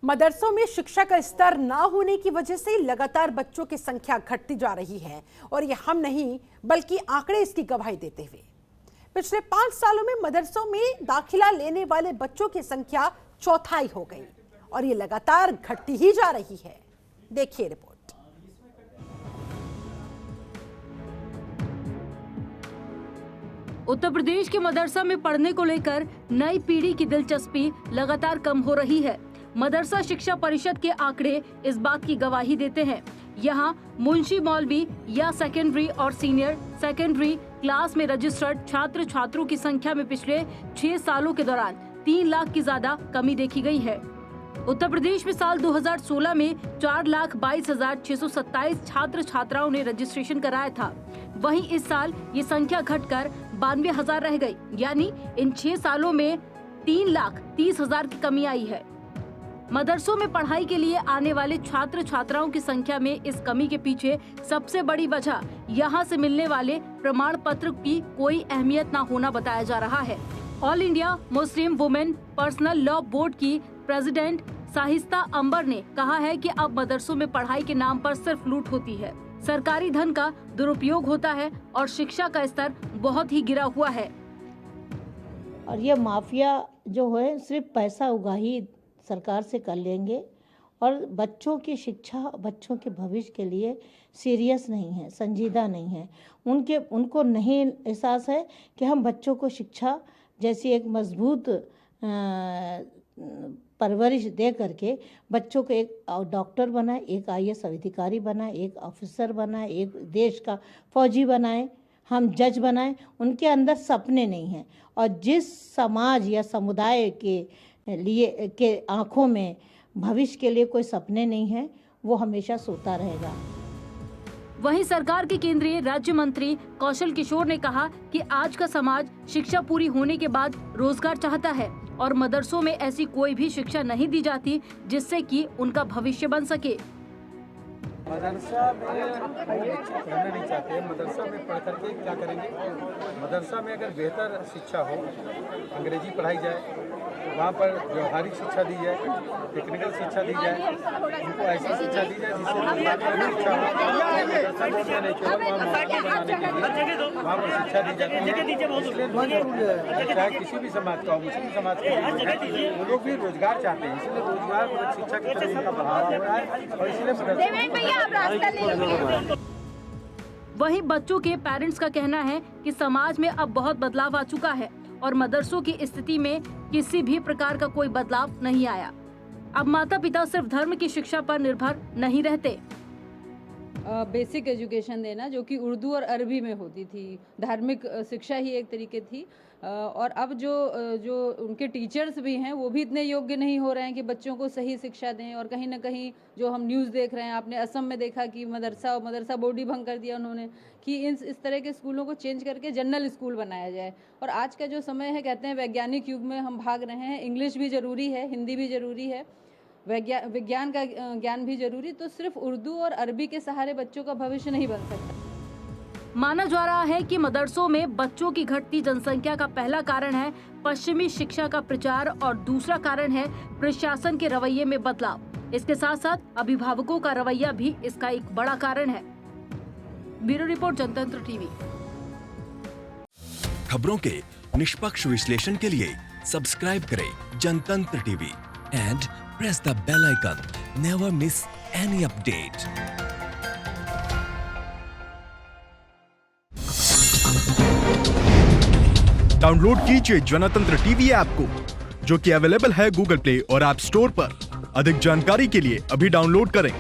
मदरसों में शिक्षा का स्तर ना होने की वजह से लगातार बच्चों की संख्या घटती जा रही है और ये हम नहीं बल्कि आंकड़े इसकी गवाही देते हुए पिछले 5 सालों में मदरसों में दाखिला लेने वाले बच्चों की संख्या चौथाई हो गई और ये लगातार घटती ही जा रही है। देखिए रिपोर्ट। उत्तर प्रदेश के मदरसा में पढ़ने को लेकर नई पीढ़ी की दिलचस्पी लगातार कम हो रही है। मदरसा शिक्षा परिषद के आंकड़े इस बात की गवाही देते हैं। यहाँ मुंशी मौलवी या सेकेंडरी और सीनियर सेकेंडरी क्लास में रजिस्टर्ड छात्र छात्रों की संख्या में पिछले 6 सालों के दौरान 3 लाख की ज्यादा कमी देखी गई है। उत्तर प्रदेश में साल 2016 में 4,22,627 छात्र छात्राओं ने रजिस्ट्रेशन कराया था। वहीं इस साल ये संख्या घटकर 92,000 रह गई, यानी इन 6 सालों में 3,30,000 की कमी आई है। मदरसों में पढ़ाई के लिए आने वाले छात्र छात्राओं की संख्या में इस कमी के पीछे सबसे बड़ी वजह यहां से मिलने वाले प्रमाण पत्र की कोई अहमियत न होना बताया जा रहा है। All India Muslim women personal law board की प्रेसिडेंट साहिस्ता अंबर ने कहा है कि अब मदरसों में पढ़ाई के नाम पर सिर्फ लूट होती है, सरकारी धन का दुरुपयोग होता है और शिक्षा का स्तर बहुत ही गिरा हुआ है। और ये माफिया जो है सिर्फ पैसा उगाही सरकार से कर लेंगे और बच्चों की शिक्षा, बच्चों के भविष्य के लिए सीरियस नहीं है, संजीदा नहीं है। उनको नहीं एहसास है कि हम बच्चों को शिक्षा जैसी एक मजबूत परवरिश दे करके बच्चों को एक डॉक्टर बनाए, एक IAS अधिकारी बनाए, एक ऑफिसर बनाए, एक देश का फौजी बनाए, हम जज बनाए। उनके अंदर सपने नहीं हैं और जिस समाज या समुदाय के लिए के आंखों में भविष्य के लिए कोई सपने नहीं है, वो हमेशा सोता रहेगा। वहीं सरकार के केंद्रीय राज्य मंत्री कौशल किशोर ने कहा कि आज का समाज शिक्षा पूरी होने के बाद रोजगार चाहता है और मदरसों में ऐसी कोई भी शिक्षा नहीं दी जाती जिससे कि उनका भविष्य बन सके। मदरसा में पढ़ना नहीं चाहते, मदरसा में पढ़ करके क्या करेंगे? मदरसा में अगर बेहतर शिक्षा हो, अंग्रेजी पढ़ाई जाए, वहाँ पर व्यवहारिक शिक्षा दी जाए, टेक्निकल शिक्षा दी जाए, उनको ऐसी शिक्षा दी जाए जिससे वहाँ पर शिक्षा दी जाती है। चाहे किसी भी समाज का हो, मुस्लिम समाज का, वो लोग भी रोजगार चाहते हैं, इसलिए रोजगार शिक्षा की तरफ उनका बढ़ावा हो रहा है और इसलिए वहीं बच्चों के पेरेंट्स का कहना है कि समाज में अब बहुत बदलाव आ चुका है और मदरसों की स्थिति में किसी भी प्रकार का कोई बदलाव नहीं आया। अब माता पिता सिर्फ धर्म की शिक्षा पर निर्भर नहीं रहते। बेसिक एजुकेशन देना जो कि उर्दू और अरबी में होती थी, धार्मिक शिक्षा ही एक तरीके थी। और अब जो उनके टीचर्स भी हैं वो भी इतने योग्य नहीं हो रहे हैं कि बच्चों को सही शिक्षा दें। और कहीं ना कहीं जो हम न्यूज़ देख रहे हैं, आपने असम में देखा कि मदरसा बोर्ड ही भंग कर दिया उन्होंने, कि इस तरह के स्कूलों को चेंज करके जनरल स्कूल बनाया जाए। और आज का जो समय है, कहते हैं वैज्ञानिक युग में हम भाग रहे हैं, इंग्लिश भी ज़रूरी है, हिंदी भी ज़रूरी है, विज्ञान का ज्ञान भी जरूरी। तो सिर्फ उर्दू और अरबी के सहारे बच्चों का भविष्य नहीं बन सकता। माना जा रहा है कि मदरसों में बच्चों की घटती जनसंख्या का पहला कारण है पश्चिमी शिक्षा का प्रचार और दूसरा कारण है प्रशासन के रवैये में बदलाव। इसके साथ साथ अभिभावकों का रवैया भी इसका एक बड़ा कारण है। ब्यूरो रिपोर्ट, जनतंत्र टीवी। खबरों के निष्पक्ष विश्लेषण के लिए सब्सक्राइब करें जनतंत्र TV and press the bell icon. Never miss any update. Download कीजिए जनतंत्र टीवी ऐप को, जो कि अवेलेबल है गूगल प्ले और ऐप स्टोर पर। अधिक जानकारी के लिए अभी डाउनलोड करें।